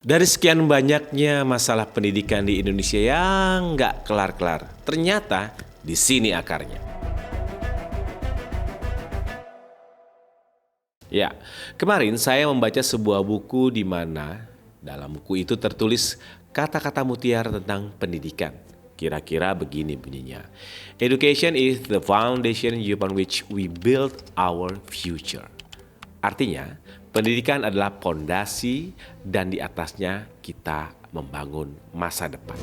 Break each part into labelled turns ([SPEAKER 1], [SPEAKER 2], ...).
[SPEAKER 1] Dari sekian banyaknya masalah pendidikan di Indonesia yang nggak kelar-kelar, ternyata di sini akarnya. Ya, kemarin saya membaca sebuah buku di mana dalam buku itu tertulis kata-kata mutiara tentang pendidikan. Kira-kira begini bunyinya. Education is the foundation upon which we build our future. Artinya, pendidikan adalah pondasi dan di atasnya kita membangun masa depan.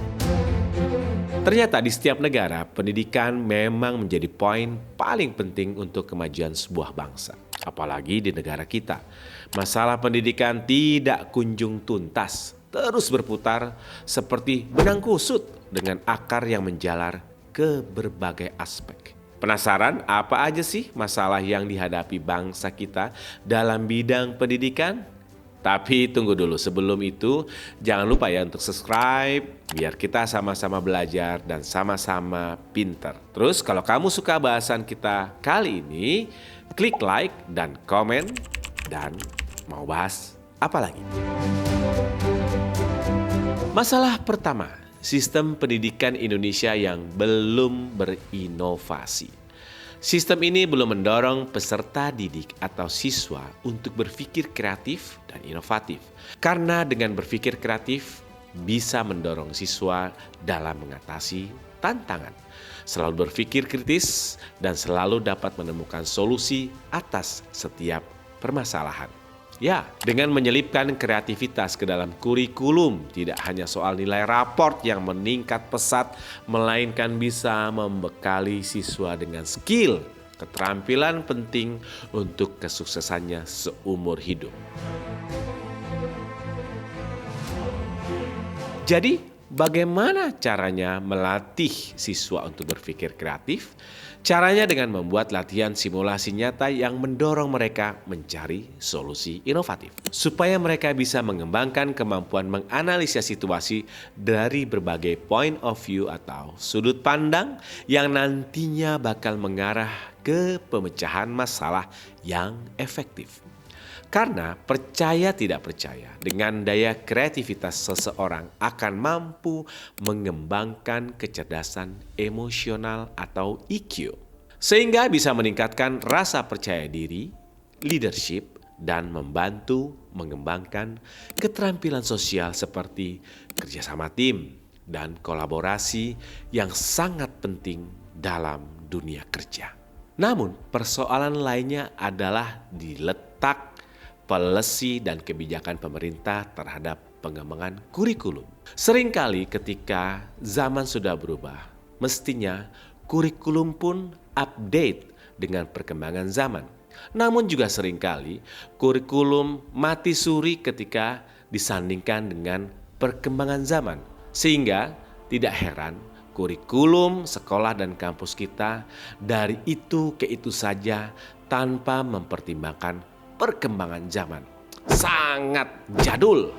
[SPEAKER 1] Ternyata di setiap negara, pendidikan memang menjadi poin paling penting untuk kemajuan sebuah bangsa. Apalagi di negara kita, masalah pendidikan tidak kunjung tuntas, terus berputar seperti benang kusut dengan akar yang menjalar ke berbagai aspek. Penasaran apa aja sih masalah yang dihadapi bangsa kita dalam bidang pendidikan? Tapi tunggu dulu, sebelum itu jangan lupa ya untuk subscribe biar kita sama-sama belajar dan sama-sama pinter. Terus kalau kamu suka bahasan kita kali ini, klik like dan komen dan mau bahas apa lagi? Masalah pertama, sistem pendidikan Indonesia yang belum berinovasi. Sistem ini belum mendorong peserta didik atau siswa untuk berpikir kreatif dan inovatif. Karena dengan berpikir kreatif bisa mendorong siswa dalam mengatasi tantangan, selalu berpikir kritis dan selalu dapat menemukan solusi atas setiap permasalahan. Ya, dengan menyelipkan kreativitas ke dalam kurikulum, tidak hanya soal nilai raport yang meningkat pesat, melainkan bisa membekali siswa dengan skill, keterampilan penting untuk kesuksesannya seumur hidup. Jadi, bagaimana caranya melatih siswa untuk berpikir kreatif? Caranya dengan membuat latihan simulasi nyata yang mendorong mereka mencari solusi inovatif. Supaya mereka bisa mengembangkan kemampuan menganalisa situasi dari berbagai point of view atau sudut pandang yang nantinya bakal mengarah ke pemecahan masalah yang efektif. Karena percaya tidak percaya, dengan daya kreativitas seseorang akan mampu mengembangkan kecerdasan emosional atau EQ. Sehingga bisa meningkatkan rasa percaya diri, leadership, dan membantu mengembangkan keterampilan sosial seperti kerjasama tim dan kolaborasi yang sangat penting dalam dunia kerja. Namun persoalan lainnya adalah diletak polisi dan kebijakan pemerintah terhadap pengembangan kurikulum. Seringkali ketika zaman sudah berubah, mestinya kurikulum pun update dengan perkembangan zaman. Namun juga seringkali kurikulum mati suri ketika disandingkan dengan perkembangan zaman. Sehingga tidak heran kurikulum sekolah dan kampus kita dari itu ke itu saja tanpa mempertimbangkan perkembangan zaman. Sangat jadul.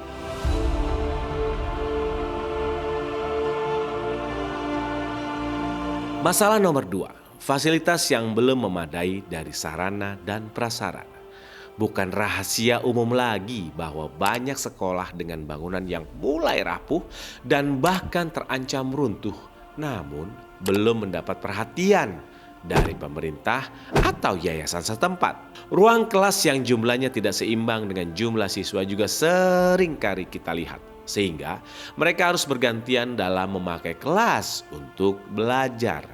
[SPEAKER 1] Masalah nomor 2, fasilitas yang belum memadai dari sarana dan prasarana. Bukan rahasia umum lagi bahwa banyak sekolah dengan bangunan yang mulai rapuh dan bahkan terancam runtuh, namun belum mendapat perhatian dari pemerintah atau yayasan setempat. Ruang kelas yang jumlahnya tidak seimbang dengan jumlah siswa juga sering kali kita lihat. Sehingga mereka harus bergantian dalam memakai kelas untuk belajar.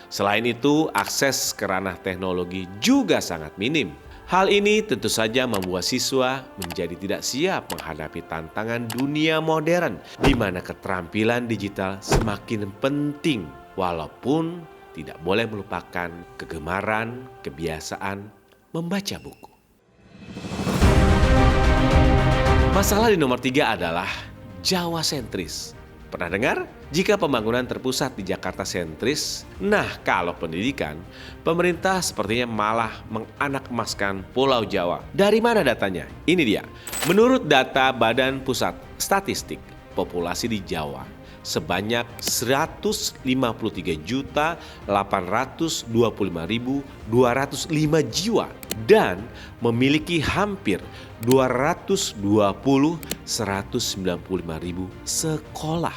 [SPEAKER 1] Selain itu, akses ke ranah teknologi juga sangat minim. Hal ini tentu saja membuat siswa menjadi tidak siap menghadapi tantangan dunia modern, di mana keterampilan digital semakin penting, walaupun tidak boleh melupakan kegemaran, kebiasaan membaca buku. Masalah di nomor 3 adalah Jawa sentris. Pernah dengar? Jika pembangunan terpusat di Jakarta sentris, nah kalau pendidikan, pemerintah sepertinya malah menganakmaskan Pulau Jawa. Dari mana datanya? Ini dia. Menurut data Badan Pusat Statistik, populasi di Jawa sebanyak 153.825.205 jiwa. dan memiliki hampir 195.000 sekolah.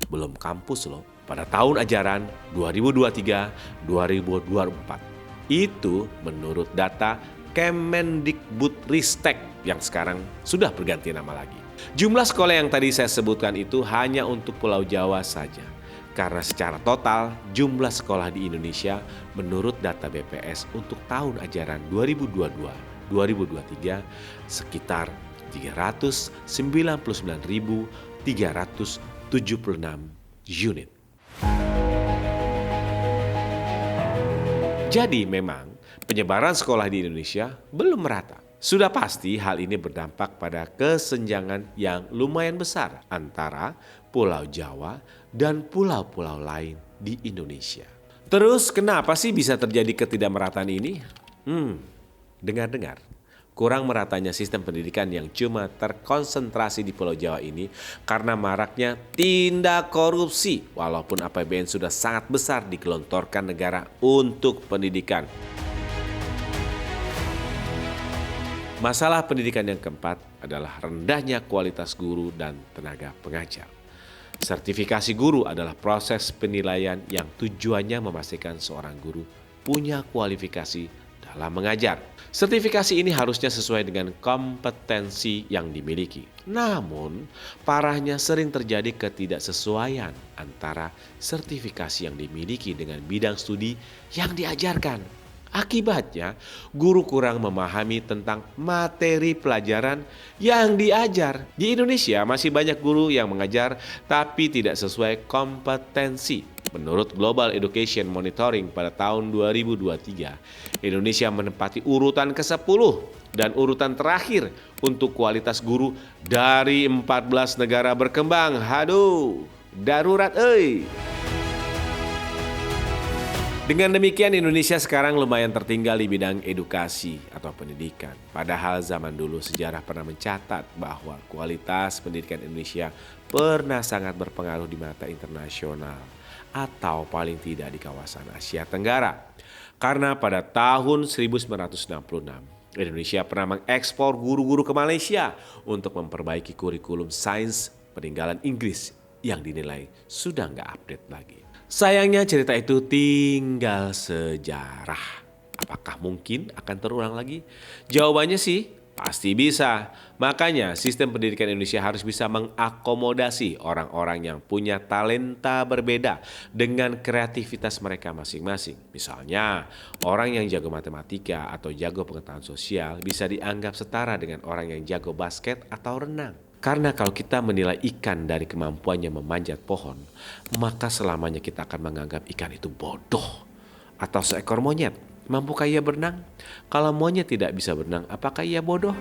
[SPEAKER 1] Belum kampus loh. Pada tahun ajaran 2023-2024. Itu menurut data Kemendikbudristek yang sekarang sudah berganti nama lagi. Jumlah sekolah yang tadi saya sebutkan itu hanya untuk Pulau Jawa saja. Karena secara total jumlah sekolah di Indonesia menurut data BPS untuk tahun ajaran 2022-2023 sekitar 399.376 unit. Jadi memang penyebaran sekolah di Indonesia belum merata. Sudah pasti hal ini berdampak pada kesenjangan yang lumayan besar antara Pulau Jawa dan pulau-pulau lain di Indonesia. Terus kenapa sih bisa terjadi ketidakmerataan ini? Dengar-dengar. Kurang meratanya sistem pendidikan yang cuma terkonsentrasi di Pulau Jawa ini karena maraknya tindak korupsi walaupun APBN sudah sangat besar digelontorkan negara untuk pendidikan. Masalah pendidikan yang keempat adalah rendahnya kualitas guru dan tenaga pengajar. Sertifikasi guru adalah proses penilaian yang tujuannya memastikan seorang guru punya kualifikasi dalam mengajar. Sertifikasi ini harusnya sesuai dengan kompetensi yang dimiliki. Namun, parahnya sering terjadi ketidaksesuaian antara sertifikasi yang dimiliki dengan bidang studi yang diajarkan. Akibatnya, guru kurang memahami tentang materi pelajaran yang diajar. Di Indonesia masih banyak guru yang mengajar tapi tidak sesuai kompetensi. Menurut Global Education Monitoring pada tahun 2023, Indonesia menempati urutan ke-10 dan urutan terakhir untuk kualitas guru dari 14 negara berkembang. Haduh, darurat euy. Dengan demikian Indonesia sekarang lumayan tertinggal di bidang edukasi atau pendidikan. Padahal zaman dulu sejarah pernah mencatat bahwa kualitas pendidikan Indonesia pernah sangat berpengaruh di mata internasional atau paling tidak di kawasan Asia Tenggara. Karena pada tahun 1966 Indonesia pernah mengekspor guru-guru ke Malaysia untuk memperbaiki kurikulum sains peninggalan Inggris yang dinilai sudah nggak update lagi. Sayangnya cerita itu tinggal sejarah. Apakah mungkin akan terulang lagi? Jawabannya sih pasti bisa. Makanya sistem pendidikan Indonesia harus bisa mengakomodasi orang-orang yang punya talenta berbeda dengan kreativitas mereka masing-masing. Misalnya, orang yang jago matematika atau jago pengetahuan sosial bisa dianggap setara dengan orang yang jago basket atau renang. Karena kalau kita menilai ikan dari kemampuannya memanjat pohon, maka selamanya kita akan menganggap ikan itu bodoh. Atau seekor monyet, mampukah ia berenang? Kalau monyet tidak bisa berenang, apakah ia bodoh?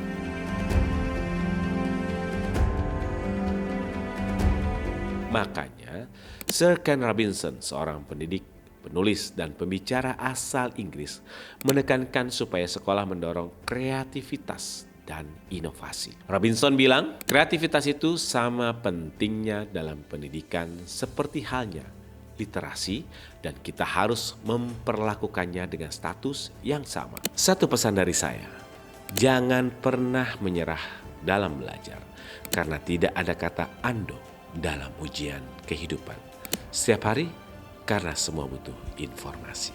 [SPEAKER 1] Makanya, Sir Ken Robinson, seorang pendidik, penulis, dan pembicara asal Inggris, menekankan supaya sekolah mendorong kreativitas dan inovasi. Robinson bilang, kreativitas itu sama pentingnya dalam pendidikan seperti halnya literasi dan kita harus memperlakukannya dengan status yang sama. Satu pesan dari saya, jangan pernah menyerah dalam belajar karena tidak ada kata ando dalam ujian kehidupan. Setiap hari karena semua butuh informasi.